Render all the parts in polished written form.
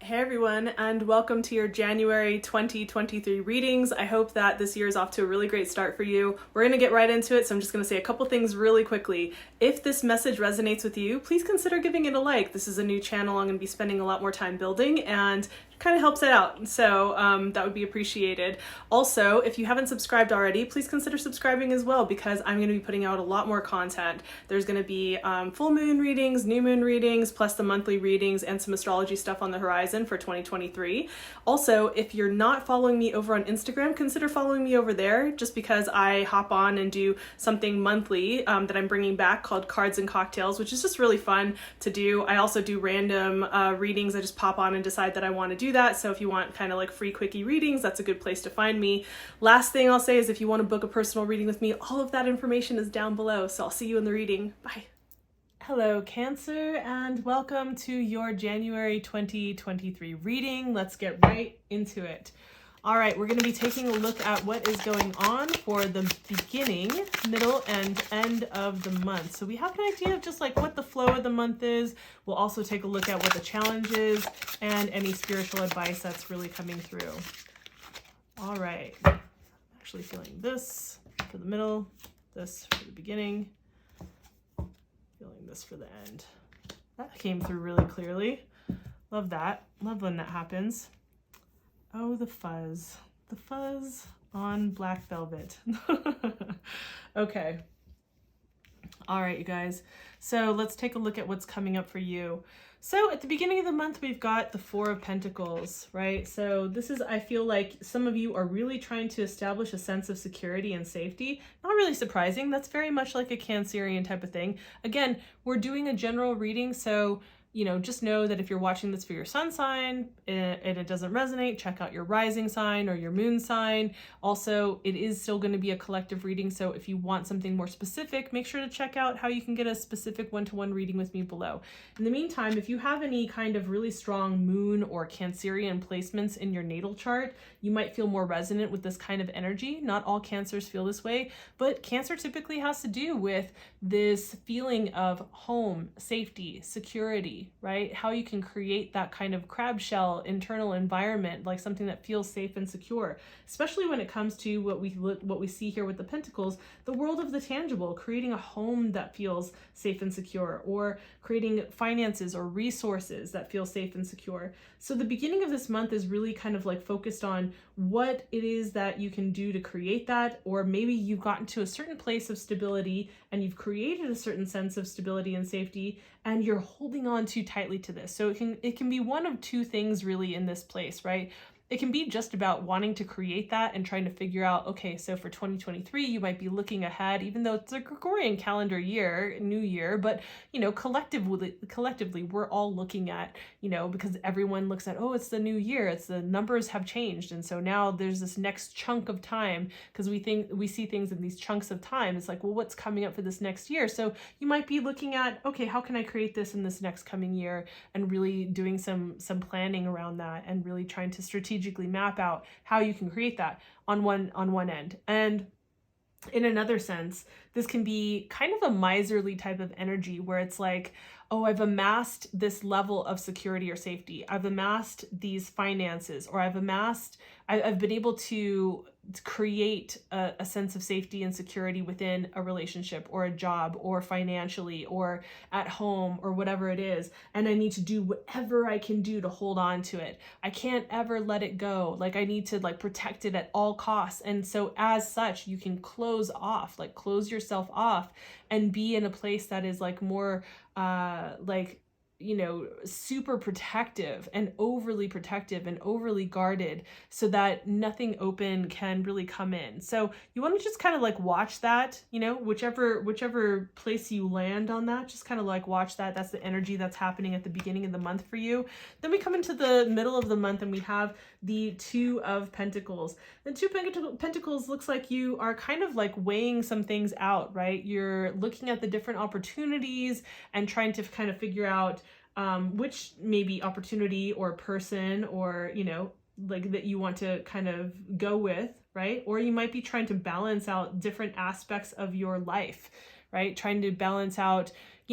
Hey everyone, and welcome to your January 2023 readings. I hope that this year is off to a really great start for you. We're going to get right into it, so I'm just going to say a couple things really quickly. If this message resonates with you, please consider giving it a like. This is a new channel I'm going to be spending a lot more time building, and it kind of helps it out, so that would be appreciated. Also, if you haven't subscribed already, please consider subscribing as well, because I'm going to be putting out a lot more content. There's going to be full moon readings, new moon readings, plus the monthly readings and some astrology stuff on the horizon for 2023. Also, if you're not following me over on Instagram, consider following me over there, just because I hop on and do something monthly that I'm bringing back called Cards and Cocktails, which is just really fun to do. I also do random readings. I just pop on and decide that I want to do that. So if you want kind of like free quickie readings, that's a good place to find me. Last thing I'll say is if you want to book a personal reading with me, all of that information is down below. So I'll see you in the reading. Bye. Hello Cancer, and welcome to your January 2023 reading. Let's get right into it. All right, we're going to be taking a look at what is going on for the beginning, middle, and end of the month. So we have an idea of just like what the flow of the month is. We'll also take a look at what the challenge is and any spiritual advice that's really coming through. All right, I'm actually feeling this for the middle, this for the beginning. Feeling this for the end. That came through really clearly. Love that. Love when that happens. Oh, the fuzz. The fuzz on black velvet. Okay. All right, you guys. So let's take a look at what's coming up for you. So at the beginning of the month, we've got the Four of Pentacles, right? So this is, I feel like some of you are really trying to establish a sense of security and safety. Not really surprising. That's very much like a Cancerian type of thing. Again, we're doing a general reading, so just know that if you're watching this for your sun sign and it doesn't resonate, check out your rising sign or your moon sign. Also, it is still going to be a collective reading, so if you want something more specific, make sure to check out how you can get a specific one-to-one reading with me below. In the meantime, if you have any kind of really strong moon or Cancerian placements in your natal chart, you might feel more resonant with this kind of energy. Not all Cancers feel this way, but Cancer typically has to do with this feeling of home, safety, security, right? How you can create that kind of crab shell internal environment, like something that feels safe and secure, especially when it comes to what we see here with the Pentacles, the world of the tangible, creating a home that feels safe and secure, or creating finances or resources that feel safe and secure. So the beginning of this month is really kind of like focused on what it is that you can do to create that, or maybe you've gotten to a certain place of stability and you've created a certain sense of stability and safety, and you're holding on too tightly to this. So it can be one of two things really in this place, right? It can be just about wanting to create that and trying to figure out, okay, so for 2023, you might be looking ahead, even though it's a Gregorian calendar year, new year, but, collectively, we're all looking at, because everyone looks at, oh, it's the new year, it's the numbers have changed. And so now there's this next chunk of time, because we see things in these chunks of time. It's like, well, what's coming up for this next year? So you might be looking at, okay, how can I create this in this next coming year, and really doing some planning around that, and really trying to strategically map out how you can create that on one end. And in another sense, this can be kind of a miserly type of energy where it's like, oh, I've amassed this level of security or safety. I've amassed these finances, or I've been able to create a sense of safety and security within a relationship or a job or financially or at home or whatever it is. And I need to do whatever I can do to hold on to it. I can't ever let it go. Like I need to protect it at all costs. And so as such, you can close yourself off and be in a place that is more super protective and overly guarded, so that nothing open can really come in. So you want to just kind of watch that, whichever place you land on that, just kind of watch that. That's the energy that's happening at the beginning of the month for you. Then we come into the middle of the month and we have the Two of Pentacles. The Two of Pentacles looks like you are kind of weighing some things out, right? You're looking at the different opportunities and trying to kind of figure out which maybe opportunity or person or, that you want to kind of go with, right? Or you might be trying to balance out different aspects of your life, right? Trying to balance out,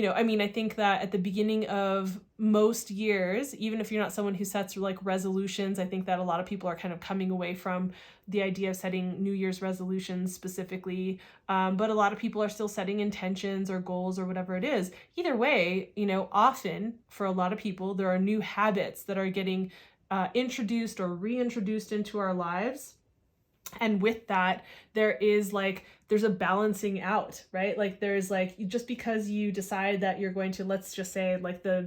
I mean, I think that at the beginning of most years, even if you're not someone who sets like resolutions, I think that a lot of people are kind of coming away from the idea of setting New Year's resolutions specifically. But a lot of people are still setting intentions or goals or whatever it is. Either way, often for a lot of people, there are new habits that are getting introduced or reintroduced into our lives. And with that, there's a balancing out, right? Like there's like, just because you decide that you're going to, let's just say like the,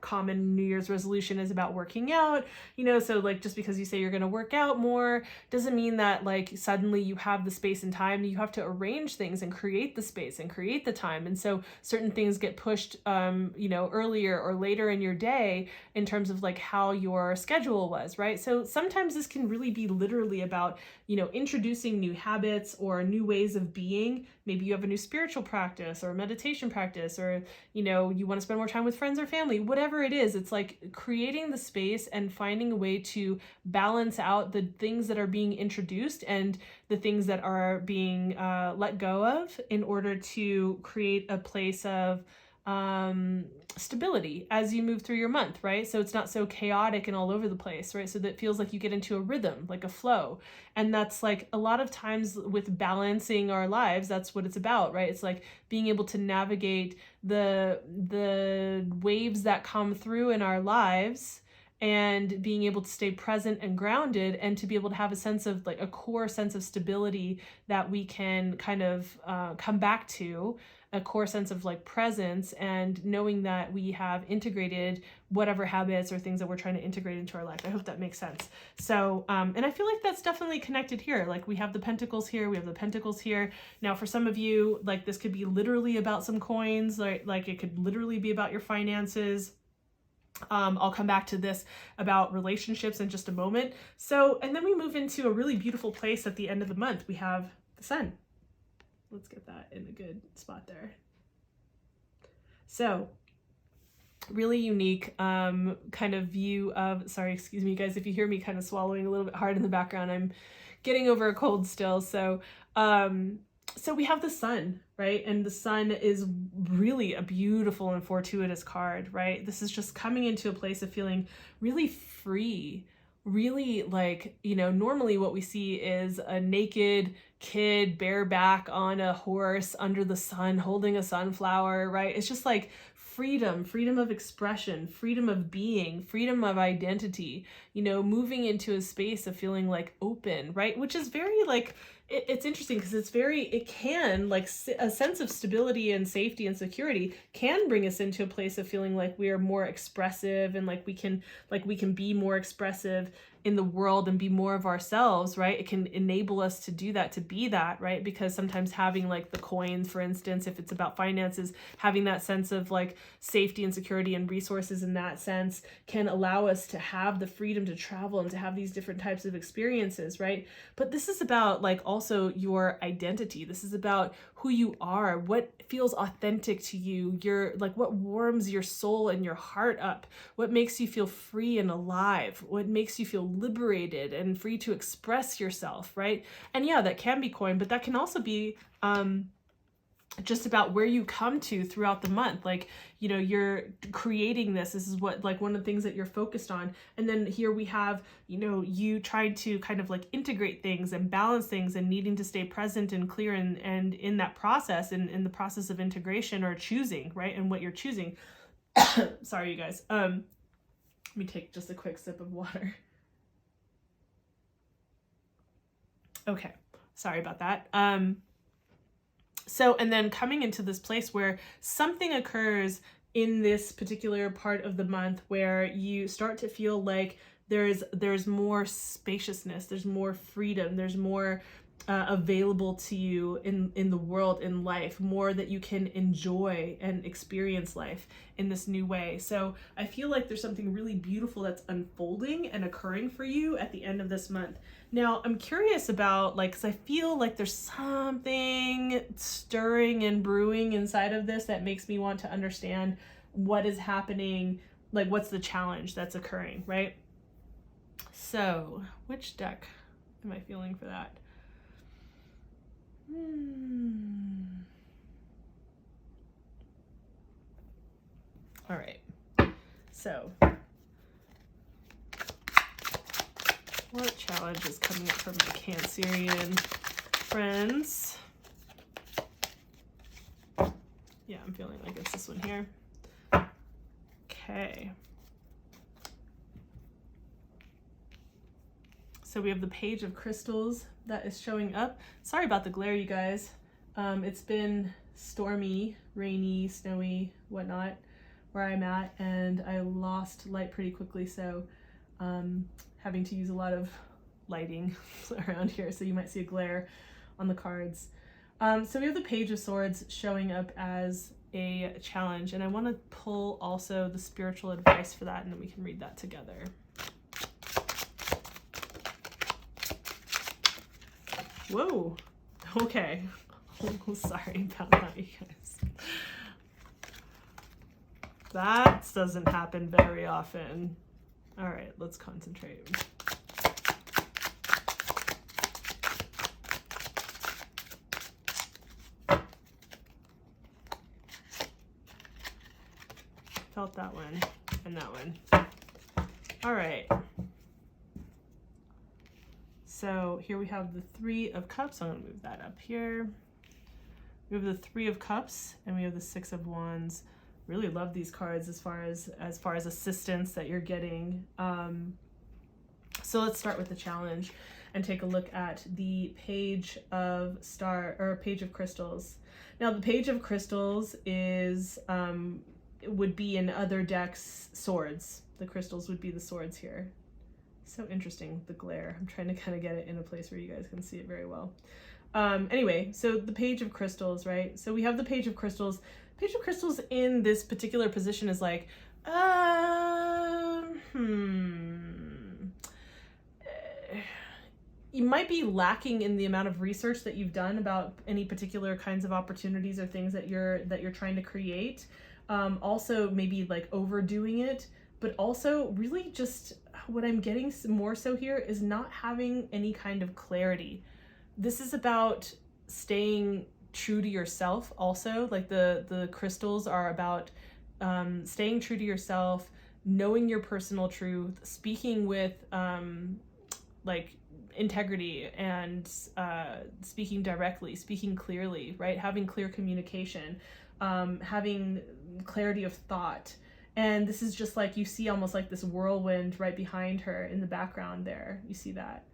common New Year's resolution is about working out, so like just because you say you're going to work out more doesn't mean that like suddenly you have the space and time. You have to arrange things and create the space and create the time. And so certain things get pushed, earlier or later in your day in terms of like how your schedule was, right? So sometimes this can really be literally about, introducing new habits or new ways of being. Maybe you have a new spiritual practice or meditation practice, or, you want to spend more time with friends or family, whatever it is. It's like creating the space and finding a way to balance out the things that are being introduced and the things that are being let go of in order to create a place of stability as you move through your month, right? So it's not so chaotic and all over the place, right? So that feels like you get into a rhythm, like a flow. And that's like a lot of times with balancing our lives, that's what it's about, right? It's like being able to navigate the waves that come through in our lives and being able to stay present and grounded, and to be able to have a sense of like a core sense of stability that we can kind of come back to, a core sense of like presence, and knowing that we have integrated whatever habits or things that we're trying to integrate into our life. I hope that makes sense. So, and I feel like that's definitely connected here. Like we have the pentacles here, we have the pentacles here. Now for some of you, like this could be literally about some coins, like it could literally be about your finances. I'll come back to this about relationships in just a moment. So, and then we move into a really beautiful place at the end of the month. We have the sun. Let's get that in a good spot there. So, really unique kind of view of, sorry, excuse me guys, if you hear me kind of swallowing a little bit hard in the background, I'm getting over a cold still. So we have the sun, right? And the sun is really a beautiful and fortuitous card, right? This is just coming into a place of feeling really free, really like, normally what we see is a naked kid bareback on a horse under the sun holding a sunflower, right? It's just like freedom of expression, freedom of being, freedom of identity, moving into a space of feeling like open, right? Which is very like, it's interesting because it can like a sense of stability and safety and security can bring us into a place of feeling like we are more expressive, and like we can be more expressive in the world and be more of ourselves, right? It can enable us to do that, to be that, right? Because sometimes having like the coins, for instance, if it's about finances, having that sense of like safety and security and resources in that sense can allow us to have the freedom to travel and to have these different types of experiences, right? But this is about like also your identity. This is about who you are, what feels authentic to you, your like what warms your soul and your heart up, what makes you feel free and alive, what makes you feel liberated and free to express yourself, right? And yeah, that can be coin, but that can also be just about where you come to throughout the month. Like, you're creating this is what, like one of the things that you're focused on. And then here we have, you trying to kind of like integrate things and balance things and needing to stay present and clear and in that process, and in the process of integration or choosing, right? And what you're choosing. Sorry, you guys. Let me take just a quick sip of water. Okay. Sorry about that. So, and then coming into this place where something occurs in this particular part of the month where you start to feel like there's more spaciousness, there's more freedom, there's more available to you in the world, in life, more that you can enjoy and experience life in this new way. So I feel like there's something really beautiful that's unfolding and occurring for you at the end of this month. Now, I'm curious about, like, because I feel like there's something stirring and brewing inside of this that makes me want to understand what is happening, like what's the challenge that's occurring, right? So, which deck am I feeling for that? All right. So, what challenge is coming up for my Cancerian friends? Yeah, I'm feeling like it's this one here. Okay. So we have the Page of Crystals that is showing up. Sorry about the glare, you guys. It's been stormy, rainy, snowy, whatnot, where I'm at, and I lost light pretty quickly, so having to use a lot of lighting around here, so you might see a glare on the cards. So we have the Page of Swords showing up as a challenge, and I want to pull also the spiritual advice for that, and then we can read that together. Whoa, okay. Oh, sorry about that, you guys. That doesn't happen very often. All right, let's concentrate. Felt that one and that one. All right. So here we have the Three of Cups. I'm going to move that up here. We have the Three of Cups and we have the Six of Wands. Really love these cards as far as assistance that you're getting. So let's start with the challenge and take a look at the Page of Page of Crystals. Now the Page of Crystals is would be in other decks swords. The crystals would be the swords here. So interesting, the glare. I'm trying to kind of get it in a place where you guys can see it very well. Anyway, so the Page of Crystals, right? So we have the Page of Crystals. Page of Crystals in this particular position is like, you might be lacking in the amount of research that you've done about any particular kinds of opportunities or things that you're trying to create. Also maybe like overdoing it, but also really just what I'm getting more so here is not having any kind of clarity. This is about staying true to yourself also. Like the crystals are about staying true to yourself, knowing your personal truth, speaking with like integrity, and speaking directly, speaking clearly, right? Having clear communication, having clarity of thought. And this is just like, you see almost like this whirlwind right behind her in the background there. You see that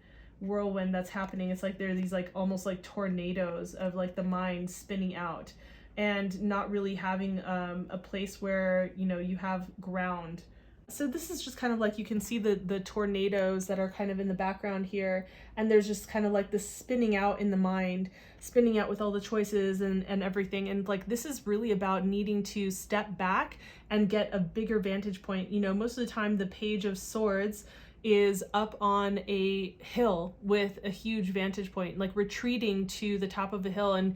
whirlwind that's happening. It's like there are these like almost like tornadoes of like the mind spinning out and not really having a place where, you know, you have ground. So this is just kind of like, you can see the tornadoes that are kind of in the background here, and there's just kind of like this spinning out in the mind, spinning out with all the choices and everything. And like, this is really about needing to step back and get a bigger vantage point. You know, most of the time the Page of Swords is up on a hill with a huge vantage point, like retreating to the top of a hill and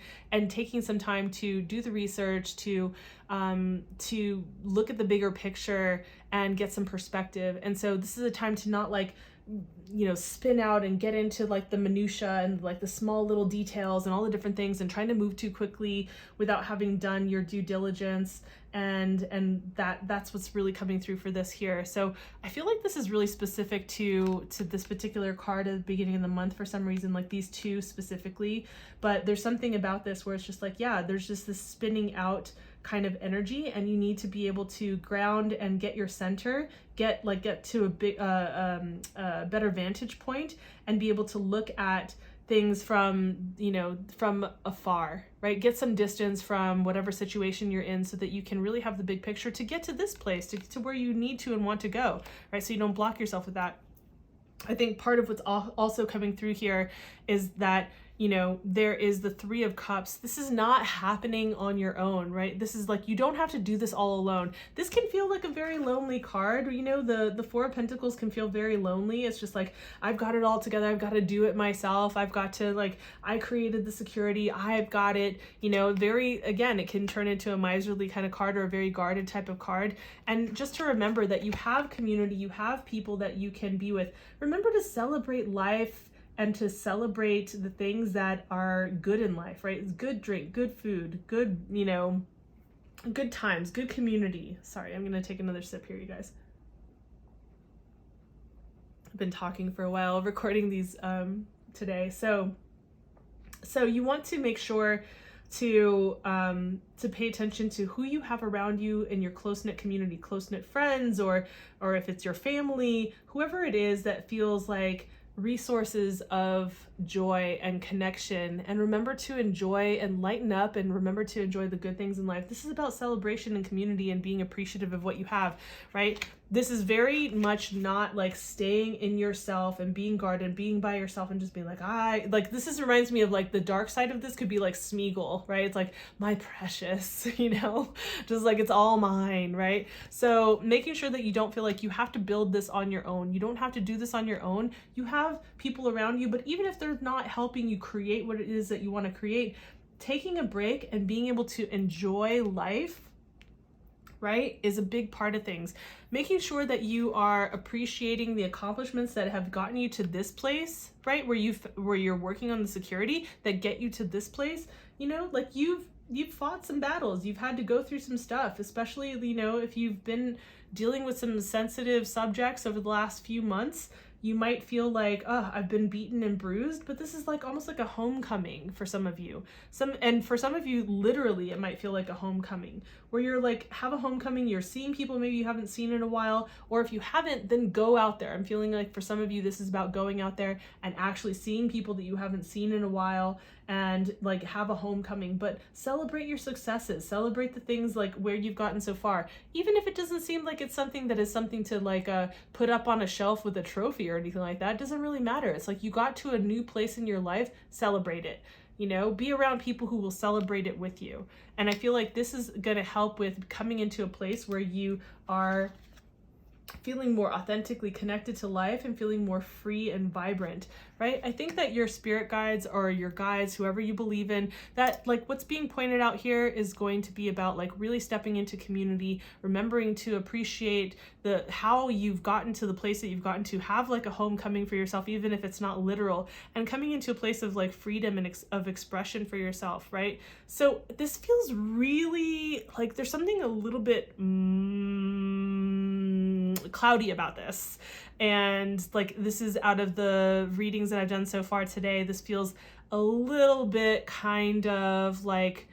taking some time to do the research, to look at the bigger picture and get some perspective. And so this is a time to not like, you know, spin out and get into like the minutia and like the small little details and all the different things and trying to move too quickly without having done your due diligence. And that's what's really coming through for this here. So I feel like this is really specific to this particular card at the beginning of the month for some reason, like these two specifically. But there's something about this where it's just like, yeah, there's just this spinning out kind of energy, and you need to be able to ground and get your center, get to a big better vantage point, and be able to look at things from, you know, from afar, right? Get some distance from whatever situation you're in so that you can really have the big picture to get to this place, to where you need to and want to go, right? So you don't block yourself with that. I think part of what's also coming through here is that, you know, there is the Three of Cups. This is not happening on your own, right? This is like, you don't have to do this all alone. This can feel like a very lonely card. You know, the Four of Pentacles can feel very lonely. It's just like, I've got it all together. I've got to do it myself. I've got to, like, I created the security. I've got it, you know, very, again, it can turn into a miserly kind of card or a very guarded type of card. And just to remember that you have community, you have people that you can be with. Remember to celebrate life and to celebrate the things that are good in life, right? It's good drink, good food, good, you know, good times, good community. Sorry, I'm gonna take another sip here, you guys. I've been talking for a while, recording these today. So you want to make sure to pay attention to who you have around you in your close-knit community, close-knit friends, or if it's your family, whoever it is that feels like resources of joy and connection. And remember to enjoy and lighten up, and remember to enjoy the good things in life. This is about celebration and community and being appreciative of what you have, right? This is very much not like staying in yourself and being guarded, being by yourself and just being like, this reminds me of like the dark side of this could be like Smeagol, right? It's like, my precious, just like it's all mine, right? So making sure that you don't feel like you have to build this on your own. You don't have to do this on your own. You have people around you, but even if they're not helping you create what it is that you want to create, taking a break and being able to enjoy life, right, is a big part of things. Making sure that you are appreciating the accomplishments that have gotten you to this place, right, where you're working on the security that get you to this place. Like you've fought some battles, you've had to go through some stuff, especially, if you've been dealing with some sensitive subjects over the last few months. You might feel like, oh, I've been beaten and bruised, but this is like almost like a homecoming for some of you. And for some of you, literally, it might feel like a homecoming, where you're like, have a homecoming, you're seeing people maybe you haven't seen in a while, or if you haven't, then go out there. I'm feeling like for some of you, this is about going out there and actually seeing people that you haven't seen in a while, and like have a homecoming. But celebrate your successes, celebrate the things like where you've gotten so far, even if it doesn't seem like it's something that is something to like put up on a shelf with a trophy or anything like that. It doesn't really matter. It's like you got to a new place in your life, celebrate it. Be around people who will celebrate it with you. And I feel like this is going to help with coming into a place where you are feeling more authentically connected to life and feeling more free and vibrant, right? I think that your spirit guides or your guides, whoever you believe in, that like what's being pointed out here is going to be about like really stepping into community, remembering to appreciate how you've gotten to the place that you've gotten to, have like a homecoming for yourself, even if it's not literal, and coming into a place of like freedom and of expression for yourself, right? So this feels really like there's something a little bit cloudy about this, and like this is out of the readings that I've done so far today, this feels a little bit kind of like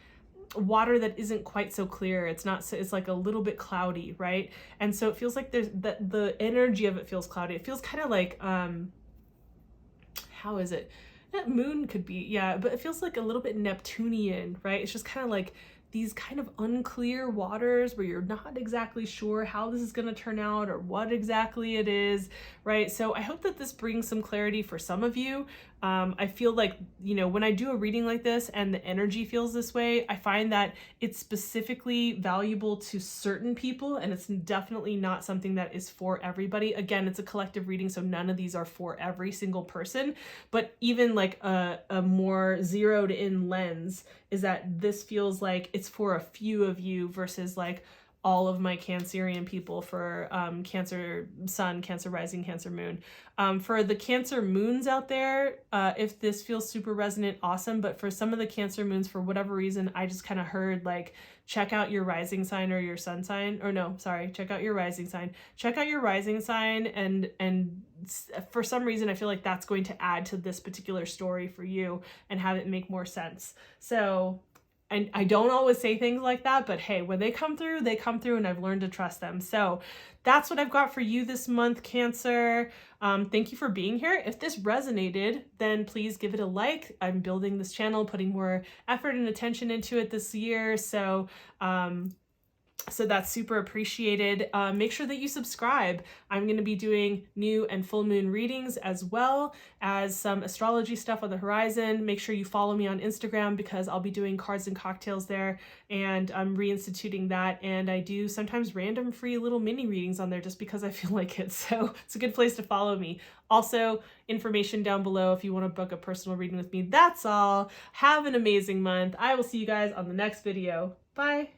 water that isn't quite so clear. It's like a little bit cloudy, right? And so it feels like there's the energy of it feels cloudy. It feels kind of like how is it, that moon could be, yeah, but it feels like a little bit Neptunian, right? It's just kind of like these kind of unclear waters where you're not exactly sure how this is going to turn out or what exactly it is, right? So I hope that this brings some clarity for some of you. I feel like, when I do a reading like this and the energy feels this way, I find that it's specifically valuable to certain people, and it's definitely not something that is for everybody. Again, it's a collective reading, so none of these are for every single person, but even like a more zeroed in lens is that this feels like it's for a few of you versus like all of my Cancerian people for Cancer Sun, Cancer Rising, Cancer Moon. For the Cancer Moons out there, if this feels super resonant, awesome. But for some of the Cancer Moons, for whatever reason, I just kind of heard like, check out your rising sign or your sun sign, or no, sorry, check out your rising sign. Check out your rising sign, and for some reason, I feel like that's going to add to this particular story for you and have it make more sense. So, and I don't always say things like that, but hey, when they come through, and I've learned to trust them. So that's what I've got for you this month, Cancer. Thank you for being here. If this resonated, then please give it a like. I'm building this channel, putting more effort and attention into it this year. So that's super appreciated. Make sure that you subscribe. I'm going to be doing new and full moon readings as well as some astrology stuff on the horizon. Make sure you follow me on Instagram because I'll be doing cards and cocktails there, and I'm reinstituting that. And I do sometimes random free little mini readings on there just because I feel like it. So it's a good place to follow me. Also, information down below if you want to book a personal reading with me. That's all. Have an amazing month. I will see you guys on the next video. Bye.